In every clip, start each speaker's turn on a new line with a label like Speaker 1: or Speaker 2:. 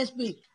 Speaker 1: SP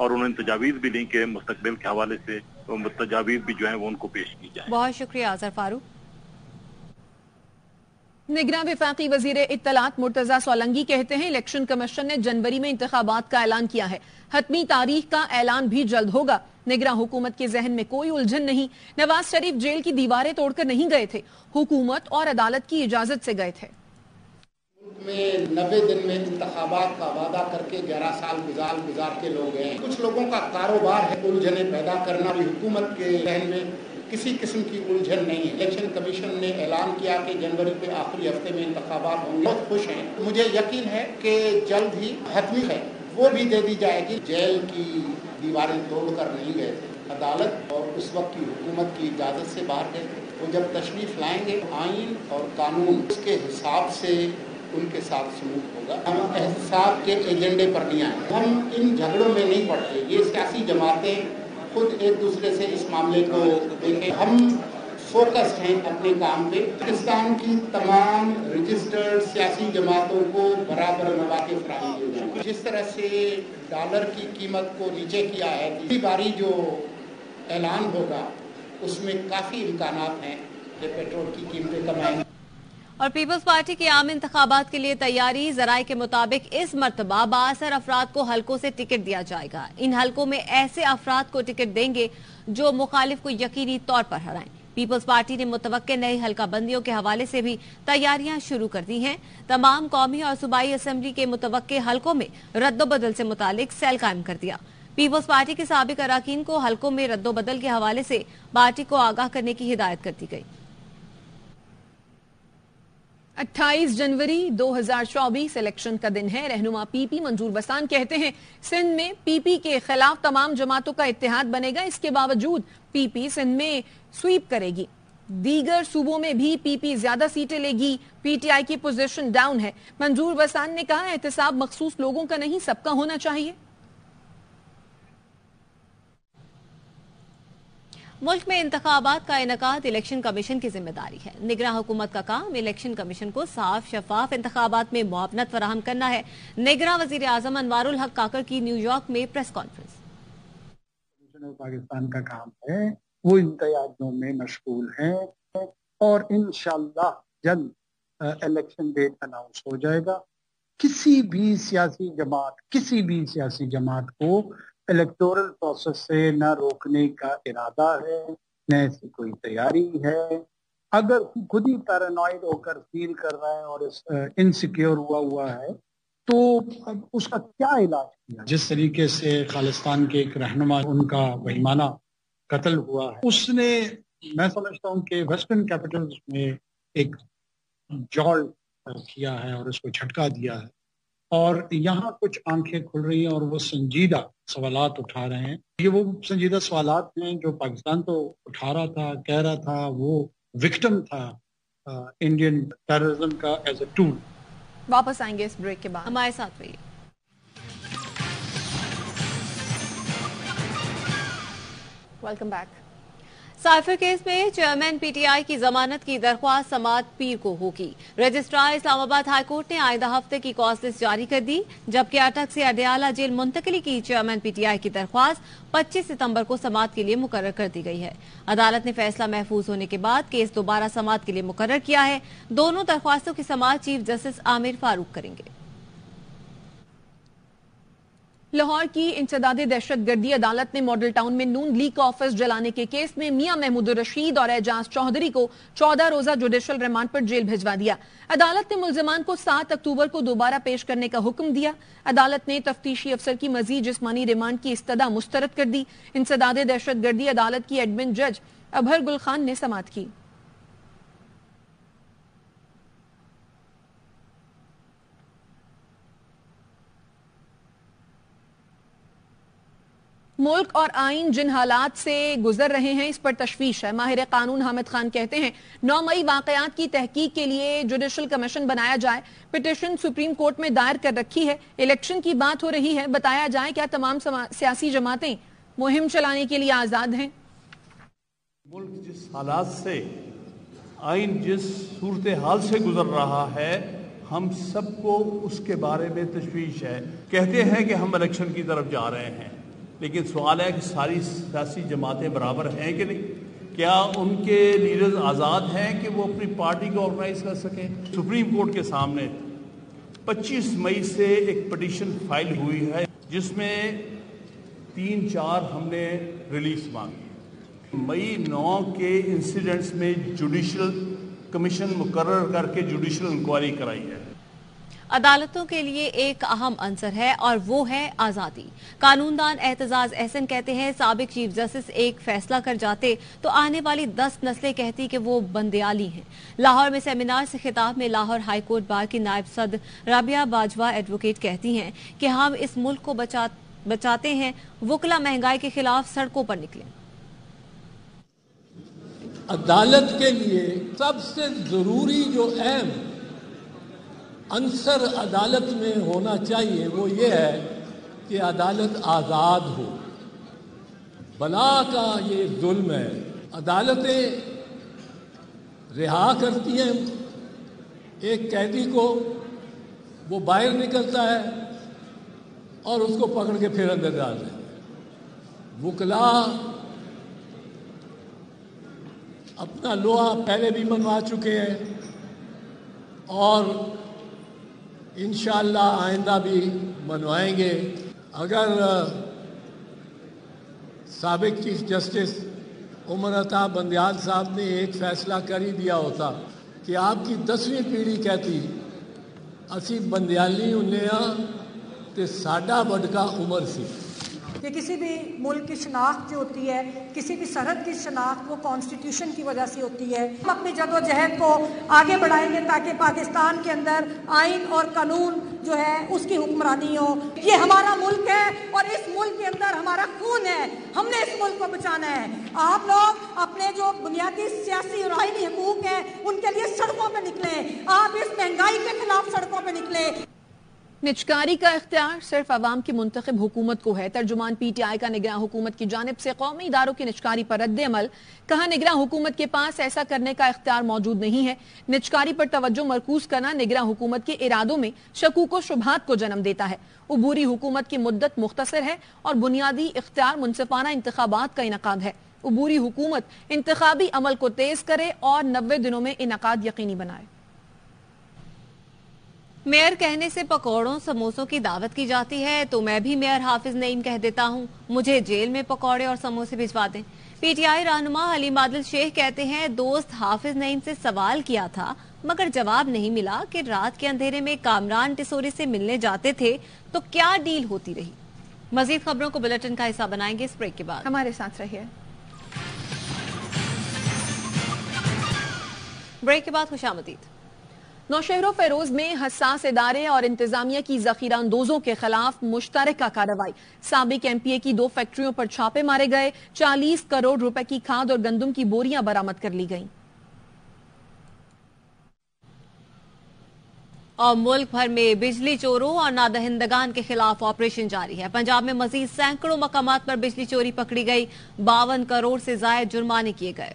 Speaker 2: اور انہوں نے تجاویز بھی لی کہ مستقبل کے حوالے سے تجاویز بھی جو ہیں وہ ان کو پیش کی جائیں.
Speaker 3: بہت شکریہ اظہر فاروق.
Speaker 4: نگراں وفاقی وزیر اطلاعات مرتضی سولنگی کہتے ہیں الیکشن کمیشن نے جنوری میں انتخابات کا اعلان کیا ہے. حتمی تاریخ کا اعلان بھی جلد ہوگا. نگراں حکومت کے ذہن میں کوئی الجھن نہیں. نواز شریف جیل کی دیواریں توڑ کر نہیں گئے تھے, حکومت اور عدالت کی اجازت سے گئے تھے.
Speaker 5: ملک میں 90 دن میں انتخابات کا وعدہ کر کے 11 سال گزار کے لوگ ہیں. کچھ لوگوں کا کاروبار ہے الجھنیں پیدا کرنا. حکومت کے ذہن میں کسی قسم کی الجھن نہیں ہے. الیکشن کمیشن نے اعلان کیا کہ جنوری کے آخری ہفتے میں انتخابات ہوں گے. بہت خوش ہیں. مجھے یقین ہے کہ جلد ہی حتمی ہے وہ بھی دے دی جائے گی. جیل کی دیواریں توڑ کر نہیں گئے تھے. عدالت اور اس وقت کی حکومت کی اجازت سے باہر گئے تھے. وہ جب تشریف لائیں گے آئین اور قانون اس کے حساب سے ان کے ساتھ سلوک ہوگا. ہم احتساب کے ایجنڈے پر نہیں آئے. ہم ان جھگڑوں میں نہیں پڑتے. یہ سیاسی جماعتیں خود ایک دوسرے سے اس معاملے کو دیکھیں. ہم فوکسڈ ہیں اپنے کام پہ. پاکستان کی تمام رجسٹرڈ سیاسی جماعتوں کو برابر مواقع فراہم کیے جائیں. جس طرح سے ڈالر کی قیمت کو نیچے کیا ہے, پچھلی باری جو اعلان ہوگا اس میں کافی امکانات ہیں کہ پیٹرول کی قیمتیں کم آئیں گی.
Speaker 3: اور پیپلز پارٹی کی عام انتخابات کے لیے تیاری. ذرائع کے مطابق اس مرتبہ بااثر افراد کو حلقوں سے ٹکٹ دیا جائے گا. ان حلقوں میں ایسے افراد کو ٹکٹ دیں گے جو مخالف کو یقینی طور پر ہرائیں. پیپلز پارٹی نے متوقع نئی حلقہ بندیوں کے حوالے سے بھی تیاریاں شروع کر دی ہیں. تمام قومی اور صوبائی اسمبلی کے متوقع حلقوں میں رد و بدل سے متعلق سیل قائم کر دیا. پیپلز پارٹی کے سابق اراکین کو حلقوں میں رد و بدل کے حوالے سے پارٹی کو آگاہ کرنے کی ہدایت کر دی گئی.
Speaker 4: 28 جنوری 2024 الیکشن کا دن ہے. رہنما پی پی منظور بسان کہتے ہیں سندھ میں پی پی کے خلاف تمام جماعتوں کا اتحاد بنے گا. اس کے باوجود پی پی سندھ میں سویپ کرے گی. دیگر صوبوں میں بھی پی پی زیادہ سیٹیں لے گی. پی ٹی آئی کی پوزیشن ڈاؤن ہے. منظور بسان نے کہا احتساب مخصوص لوگوں کا نہیں سب کا ہونا چاہیے.
Speaker 3: ملک میں انتخابات کا انعقاد الیکشن کمیشن کی ذمہ داری ہے. نگراں حکومت کا کام الیکشن کمیشن کو صاف شفاف انتخابات میں معاونت فراہم کرنا ہے. نگراں وزیر اعظم انوار الحق کاکڑ کی نیو یارک میں پریس کانفرنس.
Speaker 6: پاکستان کا کام ہے وہ ان تیاریوں میں مشغول ہیں اور انشاءاللہ جلد الیکشن ڈیٹ اناؤنس ہو جائے گا. کسی بھی سیاسی جماعت کو الیکٹورل پروسیس سے نہ روکنے کا ارادہ ہے نہ ایسی کوئی تیاری ہے. اگر خود ہی پیرانوائڈ ہو کر فیل کر رہا ہے اور انسیکیور ہوا ہے تو اس کا کیا علاج کیا. جس طریقے سے خالصتان کے ایک رہنما ان کا بہیمانہ قتل ہوا ہے اس نے میں سمجھتا ہوں کہ ویسٹرن کیپٹلز میں ایک جال کیا ہے اور اس کو جھٹکا دیا ہے اور یہاں کچھ آنکھیں کھل رہی ہیں اور وہ سنجیدہ سوالات اٹھا رہے ہیں. یہ وہ سنجیدہ سوالات ہیں جو پاکستان تو اٹھا رہا تھا, کہہ رہا تھا وہ وکٹم تھا انڈین ٹیررزم کا ایز اے ٹول.
Speaker 4: واپس آئیں گے اس بریک کے بعد.
Speaker 3: ہمارے ساتھ رہیے.
Speaker 4: Welcome back.
Speaker 3: سائفر کیس میں چیئرمین پی ٹی آئی کی ضمانت کی درخواست سماعت پیر کو ہوگی. رجسٹرار اسلام آباد ہائی کورٹ نے آئندہ ہفتے کی کاز لسٹ جاری کر دی جبکہ اٹک سے اڈیالہ جیل منتقلی کی چیئرمین پی ٹی آئی کی درخواست 25 ستمبر کو سماعت کے لیے مقرر کر دی گئی ہے. عدالت نے فیصلہ محفوظ ہونے کے بعد کیس دوبارہ سماعت کے لیے مقرر کیا ہے. دونوں درخواستوں کی سماعت چیف جسٹس عامر فاروق کریں گے.
Speaker 4: لاہور کی انسداد دہشت گردی عدالت نے ماڈل ٹاؤن میں نون لیگ کا آفس جلانے کے کیس میں میاں محمود الرشید اور اعجاز چودھری کو 14 روزہ جوڈیشل ریمانڈ پر جیل بھجوا دیا. عدالت نے ملزمان کو 7 اکتوبر کو دوبارہ پیش کرنے کا حکم دیا. عدالت نے تفتیشی افسر کی مزید جسمانی ریمانڈ کی استدعا مسترد کر دی. انسداد دہشت گردی عدالت کی ایڈمن جج ابھر گل خان نے سماعت کی. ملک اور آئین جن حالات سے گزر رہے ہیں اس پر تشویش ہے. ماہر قانون حامد خان کہتے ہیں 9 مئی واقعات کی تحقیق کے لیے جوڈیشل کمیشن بنایا جائے. پٹیشن سپریم کورٹ میں دائر کر رکھی ہے. الیکشن کی بات ہو رہی ہے. بتایا جائے کیا تمام سیاسی جماعتیں مہم چلانے کے لیے آزاد ہیں.
Speaker 7: ملک جس حالات سے آئین جس صورتحال سے گزر رہا ہے ہم سب کو اس کے بارے میں تشویش ہے. کہتے ہیں کہ ہم الیکشن کی طرف جا رہے ہیں لیکن سوال ہے کہ ساری سیاسی جماعتیں برابر ہیں کہ نہیں؟ کیا ان کے لیڈرز آزاد ہیں کہ وہ اپنی پارٹی کو آرگنائز کر سکیں؟ سپریم کورٹ کے سامنے 25 مئی سے ایک پٹیشن فائل ہوئی ہے جس میں 3-4 ہم نے ریلیز مانگی. مئی 9 کے انسیڈنٹس میں جوڈیشل کمیشن مقرر کر کے جوڈیشل انکوائری کرائی ہے.
Speaker 3: عدالتوں کے لیے ایک اہم عنصر ہے اور وہ ہے آزادی. قانون دان اعتزاز احسن کہتے ہیں سابق چیف جسٹس ایک فیصلہ کر جاتے تو آنے والی 10 نسلیں کہتی کہ وہ بندیالی ہیں. لاہور میں سیمینار سے خطاب میں لاہور ہائی کورٹ بار کی نائب صدر رابعہ باجوہ ایڈوکیٹ کہتی ہیں کہ ہم اس ملک کو بچاتے ہیں. وکلا مہنگائی کے خلاف سڑکوں پر نکلیں.
Speaker 8: عدالت کے لیے سب سے ضروری جو اہم عنصر عدالت میں ہونا چاہیے وہ یہ ہے کہ عدالت آزاد ہو. بلا کا یہ ظلم ہے. عدالتیں رہا کرتی ہیں ایک قیدی کو, وہ باہر نکلتا ہے اور اس کو پکڑ کے پھر اندر ڈال دیتے ہیں. وکلا اپنا لوہا پہلے بھی منوا چکے ہیں اور انشاءاللہ آئندہ بھی منوائیں گے. اگر سابق چیف جسٹس عمر عطا بندیال صاحب نے ایک فیصلہ کر ہی دیا ہوتا کہ آپ کی 10ویں پیڑھی کہتی اسی بندیالی ہونے ہاں تے ساڈا وڈکا عمر سی.
Speaker 9: کہ کسی بھی ملک کی شناخت جو ہوتی ہے, کسی بھی سرحد کی شناخت وہ کانسٹیٹیوشن کی وجہ سے ہوتی ہے. ہم اپنی جدوجہد کو آگے بڑھائیں گے تاکہ پاکستان کے اندر آئین اور قانون جو ہے اس کی حکمرانی ہو. یہ ہمارا ملک ہے اور اس ملک کے اندر ہمارا خون ہے. ہم نے اس ملک کو بچانا ہے. آپ لوگ اپنے جو بنیادی سیاسی اور آئینی حقوق ہیں ان کے لیے سڑکوں پہ نکلیں. آپ اس مہنگائی کے خلاف سڑکوں پہ نکلیں.
Speaker 4: نجکاری کا اختیار صرف عوام کی منتخب حکومت کو ہے. ترجمان پی ٹی آئی کا نگراں حکومت کی جانب سے قومی اداروں کی نجکاری پر رد عمل. کہا نگراں حکومت کے پاس ایسا کرنے کا اختیار موجود نہیں ہے. نجکاری پر توجہ مرکوز کرنا نگراں حکومت کے ارادوں میں شکوک و شبہات کو جنم دیتا ہے. عبوری حکومت کی مدت مختصر ہے اور بنیادی اختیار منصفانہ انتخابات کا انعقاد ہے. عبوری حکومت انتخابی عمل کو تیز کرے اور 90 دنوں میں انعقاد یقینی بنائے.
Speaker 3: میئر کہنے سے پکوڑوں سموسوں کی دعوت کی جاتی ہے تو میں بھی میئر حافظ نعیم کہہ دیتا ہوں مجھے جیل میں پکوڑے اور سموسے بھجوا دیں. پی ٹی آئی رہنما حلیم عادل شیخ کہتے ہیں دوست حافظ نعیم سے سوال کیا تھا مگر جواب نہیں ملا کہ رات کے اندھیرے میں کامران ٹسوری سے ملنے جاتے تھے تو کیا ڈیل ہوتی رہی. مزید خبروں کو بلیٹن کا حصہ بنائیں گے اس بریک کے بعد.
Speaker 4: ہمارے ساتھ رہیے.
Speaker 3: بریک کے بعد خوش آمدید.
Speaker 4: نوشہر و فیروز میں حساس ادارے اور انتظامیہ کی ذخیرہ اندوزوں کے خلاف مشترکہ کارروائی. سابق ایم پی اے کی 2 فیکٹریوں پر چھاپے مارے گئے. 40 کروڑ روپے کی کھاد اور گندم کی بوریاں برآمد کر لی گئیں.
Speaker 3: اور ملک بھر میں بجلی چوروں اور نادہندگان کے خلاف آپریشن جاری ہے. پنجاب میں مزید سینکڑوں مقامات پر بجلی چوری پکڑی گئی. 52 کروڑ سے زائد جرمانے کیے گئے.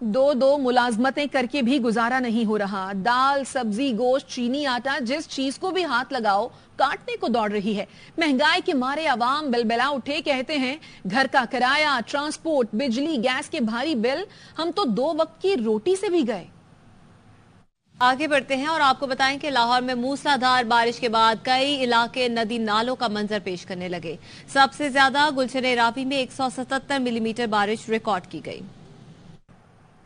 Speaker 4: 2 ملازمتیں کر کے بھی گزارا نہیں ہو رہا. دال, سبزی, گوشت, چینی, آٹا, جس چیز کو بھی ہاتھ لگاؤ کاٹنے کو دوڑ رہی ہے. مہنگائی کے مارے عوام بلبلا اٹھے. کہتے ہیں گھر کا کرایہ, ٹرانسپورٹ, بجلی, گیس کے بھاری بل ہم تو 2 وقت کی روٹی سے بھی گئے.
Speaker 3: آگے بڑھتے ہیں اور آپ کو بتائیں کہ لاہور میں موسلادھار بارش کے بعد کئی علاقے ندی نالوں کا منظر پیش کرنے لگے. سب سے زیادہ گلشن راوی میں 177 ملی میٹر بارش ریکارڈ کی گئی.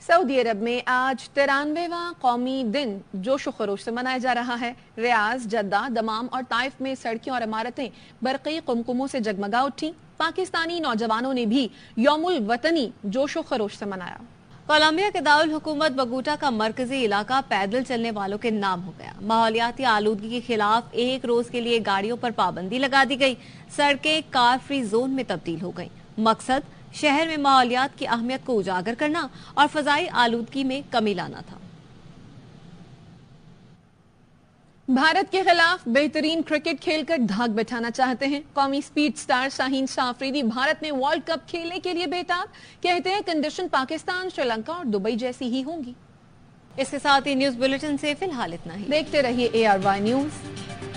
Speaker 4: سعودی عرب میں آج 93واں قومی دن جوش و خروش سے منایا جا رہا ہے. ریاض, جدہ, دمام اور طائف میں سڑکیں اور عمارتیں برقی قمقموں سے جگمگا اٹھی. پاکستانی نوجوانوں نے بھی یوم الوطنی جوش و خروش سے منایا.
Speaker 3: کولمبیا کے دارالحکومت بگوٹا کا مرکزی علاقہ پیدل چلنے والوں کے نام ہو گیا. ماحولیاتی آلودگی کے خلاف 1 روز کے لیے گاڑیوں پر پابندی لگا دی گئی. سڑکیں کار فری زون میں تبدیل ہو گئیں. مقصد شہر میں ماحولیات کی اہمیت کو اجاگر کرنا اور فضائی آلودگی میں کمی لانا تھا.
Speaker 4: بھارت کے خلاف بہترین کرکٹ کھیل کر دھاک بٹھانا چاہتے ہیں. قومی سپیڈ سٹار شاہین شاہ آفریدی بھارت میں ورلڈ کپ کھیلنے کے لیے بےتاب. کہتے ہیں کنڈیشن پاکستان, شری لنکا اور دبئی جیسی ہی ہوں گی.
Speaker 3: اس کے ساتھ ہی نیوز بلیٹن سے فی الحال اتنا ہی.
Speaker 4: دیکھتے رہیے ARY نیوز.